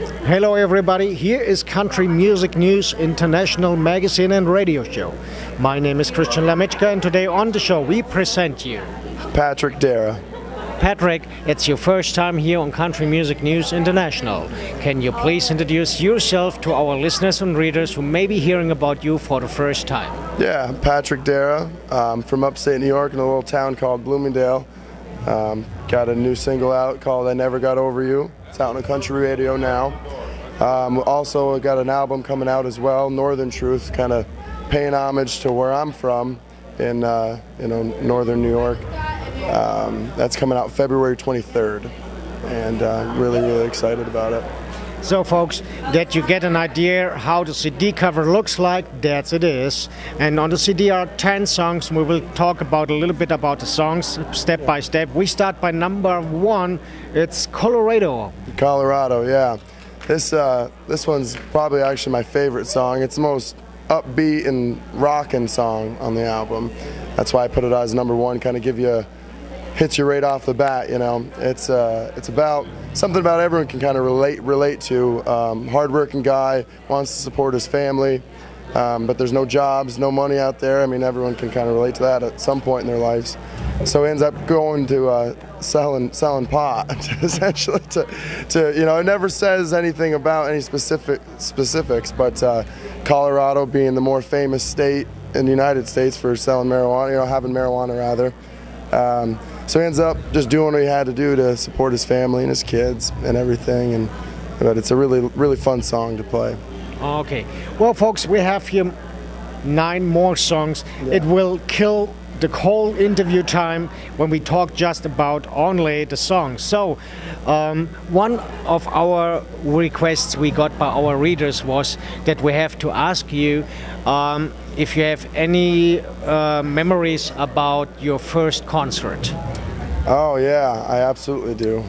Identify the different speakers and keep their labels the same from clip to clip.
Speaker 1: Hello everybody, here is Country Music News International magazine and radio show. My name is Lamitschka, and today on the show we present you
Speaker 2: Patrick Darrah.
Speaker 1: Patrick, it's your first time here on Country Music News International. Can you please introduce yourself to our listeners and readers who may be hearing about you for the first time?
Speaker 2: Yeah, Patrick Darrah, from upstate New York in a little town called Bloomingdale. Got a new single out called I Never Got Over You. It's out on country radio now. Also got an album coming out as well, Northern Truth, kind of paying homage to where I'm from in northern New York. That's coming out February 23rd, and really excited about it.
Speaker 1: So folks, that you get an idea how the CD cover looks like, that's it is. And on the CD are 10 songs. We will talk about a little bit about the songs step by step. We start by number 1. It's Colorado.
Speaker 2: Colorado, yeah. This one's probably actually my favorite song. It's the most upbeat and rockin' song on the album. That's why I put it as number 1, kind of hits you right off the bat, you know. It's about something about everyone can kind of relate to. Hardworking guy, wants to support his family, but there's no jobs, no money out there. I mean, everyone can kind of relate to that at some point in their lives. So he ends up going to selling pot, essentially. To it never says anything about any specifics, but Colorado being the more famous state in the United States for selling marijuana, having marijuana rather. So he ends up just doing what he had to do to support his family and his kids and everything. But it's a really fun song to play.
Speaker 1: Okay. Well, folks, we have here 9 more songs. Yeah. It will kill the whole interview time when we talk just about only the songs. So one of our requests we got by our readers was that we have to ask you if you have any memories about your first concert.
Speaker 2: Oh yeah, I absolutely do.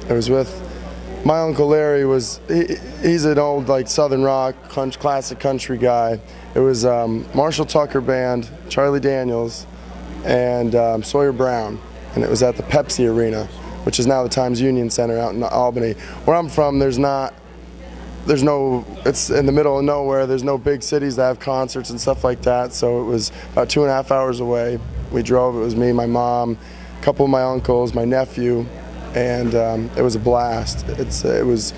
Speaker 2: It was with my Uncle Larry. He's an old Southern rock classic country guy. It was Marshall Tucker Band, Charlie Daniels, and Sawyer Brown, and it was at the Pepsi Arena, which is now the Times Union Center out in Albany. Where I'm from, it's in the middle of nowhere. There's no big cities that have concerts and stuff like that. So it was about 2.5 hours away. We drove. It was me, my mom, a couple of my uncles, my nephew, and it was a blast. It was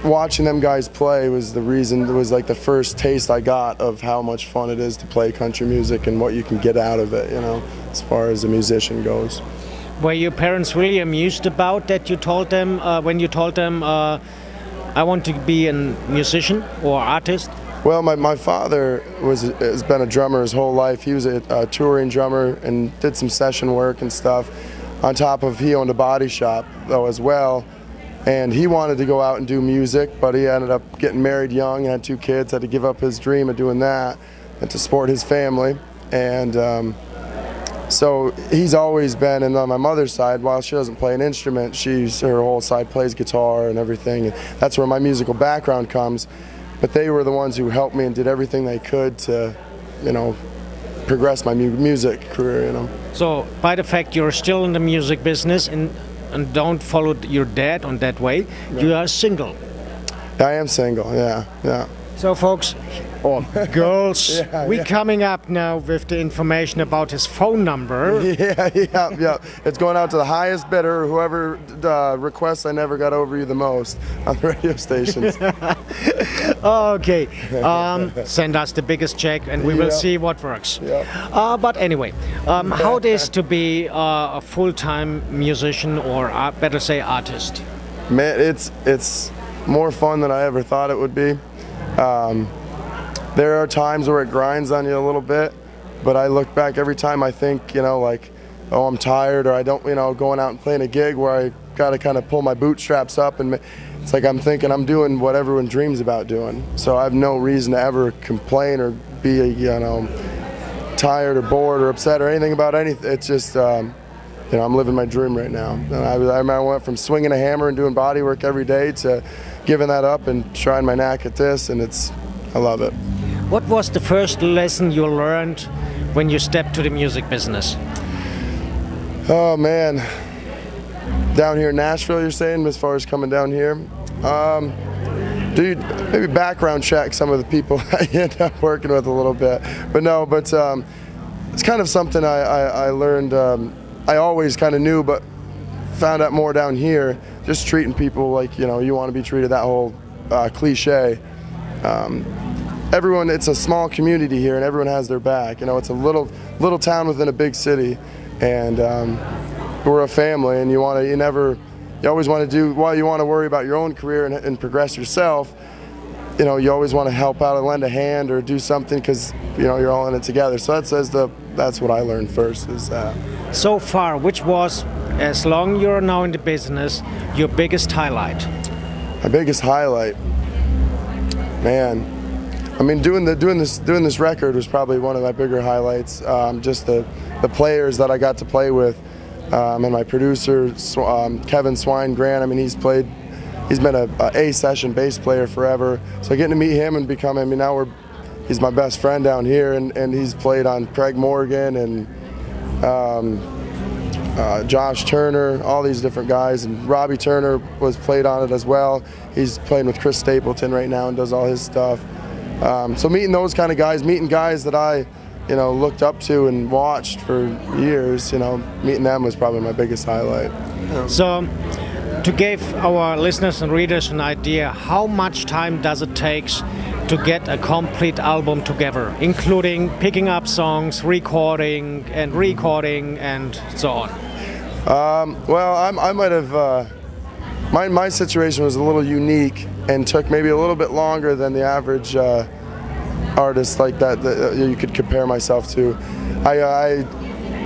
Speaker 2: watching them guys play was the reason. It was like the first taste I got of how much fun it is to play country music and what you can get out of it, as far as a musician goes.
Speaker 1: Were your parents really amused about that you told them when you told them I want to be a musician or artist?
Speaker 2: Well, my father has been a drummer his whole life. He was a touring drummer and did some session work and stuff. On top of he owned a body shop though as well, and he wanted to go out and do music, but he ended up getting married young and had 2 kids. Had to give up his dream of doing that and to support his family. And so he's always been, and on my mother's side, while she doesn't play an instrument, her whole side plays guitar and everything, and that's where my musical background comes. But they were the ones who helped me and did everything they could to, progress my music career,
Speaker 1: So by the fact you're still in the music business and don't follow your dad on that way, yeah. You are single.
Speaker 2: I am single, yeah.
Speaker 1: So folks, or girls, we're coming up now with the information about his phone number.
Speaker 2: Yeah. It's going out to the highest bidder, whoever requests I Never Got Over You the most on the radio stations.
Speaker 1: Okay, send us the biggest check and we will see what works. But anyway, how it is to be a full-time musician, or better say artist?
Speaker 2: Man, it's more fun than I ever thought it would be. There are times where it grinds on you a little bit, but I look back every time I think, oh, I'm tired, or I don't, going out and playing a gig where I got to kind of pull my bootstraps up, and it's like I'm thinking I'm doing what everyone dreams about doing. So I have no reason to ever complain or be, tired or bored or upset or anything about anything. It's just, I'm living my dream right now. And I went from swinging a hammer and doing body work every day to giving that up and trying my knack at this, and I love it.
Speaker 1: What was the first lesson you learned when you stepped to the music business?
Speaker 2: Oh man, down here in Nashville, you're saying, as far as coming down here? Dude, maybe background check some of the people I end up working with a little bit. But no, it's kind of something I learned. I always kind of knew, but found out more down here. Just treating people like you want to be treated. That whole cliche. Everyone, it's a small community here, and everyone has their back. It's a little town within a big city, and we're a family. And you always want to do, while you want to worry about your own career and progress yourself, you always want to help out and lend a hand or do something because you're all in it together. So that's what I learned first is that.
Speaker 1: So far, which was, as long you're now in the business, your biggest highlight?
Speaker 2: My biggest highlight, man. I mean, doing this record was probably one of my bigger highlights. Just the players that I got to play with. And my producer, Kevin Swine Grant, I mean, he's been a session bass player forever. So getting to meet him and he's my best friend down here, and he's played on Craig Morgan and Josh Turner, all these different guys, and Robbie Turner was played on it as well. He's playing with Chris Stapleton right now and does all his stuff. So meeting those kind of guys, meeting guys that I looked up to and watched for years, meeting them was probably my biggest highlight.
Speaker 1: So, to give our listeners and readers an idea, how much time does it take to get a complete album together, including picking up songs, recording and so on?
Speaker 2: Well, I might have, my situation was a little unique and took maybe a little bit longer than the average artist like that you could compare myself to. I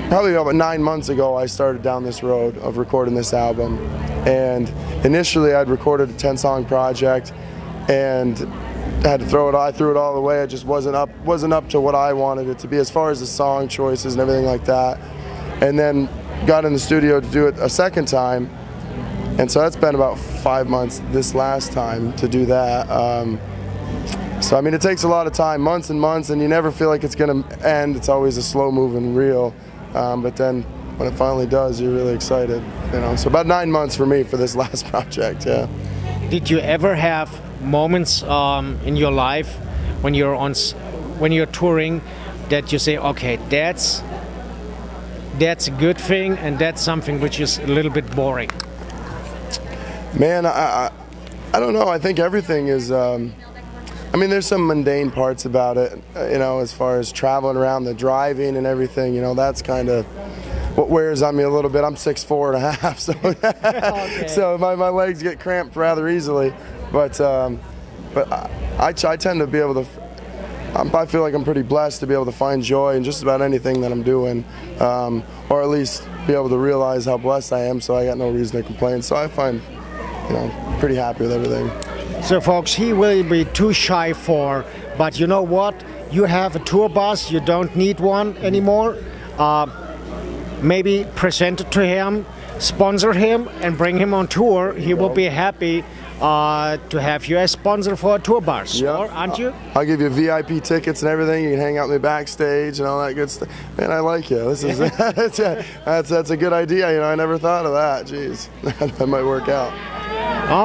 Speaker 2: probably about 9 months ago I started down this road of recording this album, and initially I'd recorded a 10-song project and had to throw it. I threw it all away. It just wasn't up to what I wanted it to be as far as the song choices and everything like that. And then got in the studio to do it a second time, and so that's been about 5 months this last time to do that. So I mean, it takes a lot of time, months and months, and you never feel like it's going to end. It's always a slow-moving reel, but then when it finally does, you're really excited. So about 9 months for me for this last project. Yeah.
Speaker 1: Did you ever have moments in your life when you're touring that you say, okay, that's a good thing, and that's something which is a little bit boring?
Speaker 2: Man, I don't know. I think everything is. I mean, there's some mundane parts about it, as far as traveling around, the driving and everything, that's kind of what wears on me a little bit. I'm 6'4" and a half, so
Speaker 1: Okay.
Speaker 2: so my legs get cramped rather easily. But I tend to be able to, I feel like I'm pretty blessed to be able to find joy in just about anything that I'm doing, or at least be able to realize how blessed I am, so I got no reason to complain. So I find, pretty happy with everything.
Speaker 1: So folks, he will be too shy for, but you know what? You have a tour bus, you don't need one anymore. Maybe present it to him, sponsor him, and bring him on tour. He will be happy to have you as sponsor for a tour bus, aren't you?
Speaker 2: I'll give you VIP tickets and everything. You can hang out with me backstage and all that good stuff. Man, I like you. This is that's a good idea. I never thought of that. Jeez, that might work out.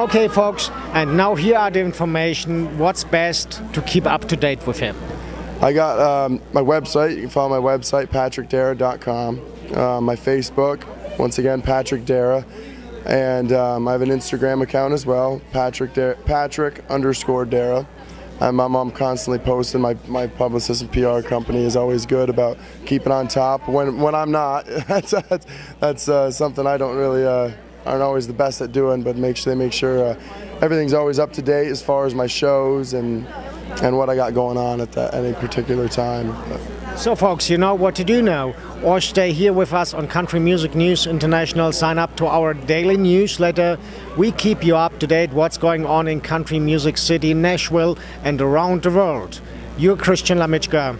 Speaker 1: Okay, folks, and now here are the information. What's best to keep up to date with him?
Speaker 2: I got my website. You can follow my website, patrickdarrah.com. My Facebook, once again, Patrick Darrah. And I have an Instagram account as well, Patrick_Darrah. I'm constantly posting. My publicist and PR company is always good about keeping on top. When I'm not, that's something I don't really aren't always the best at doing, but they make sure everything's always up to date as far as my shows and what I got going on at any particular time.
Speaker 1: So folks, you know what to do now. Or stay here with us on Country Music News International. Sign up to our daily newsletter. We keep you up to date what's going on in country music city, Nashville, and around the world. You're Christian Lamitschka.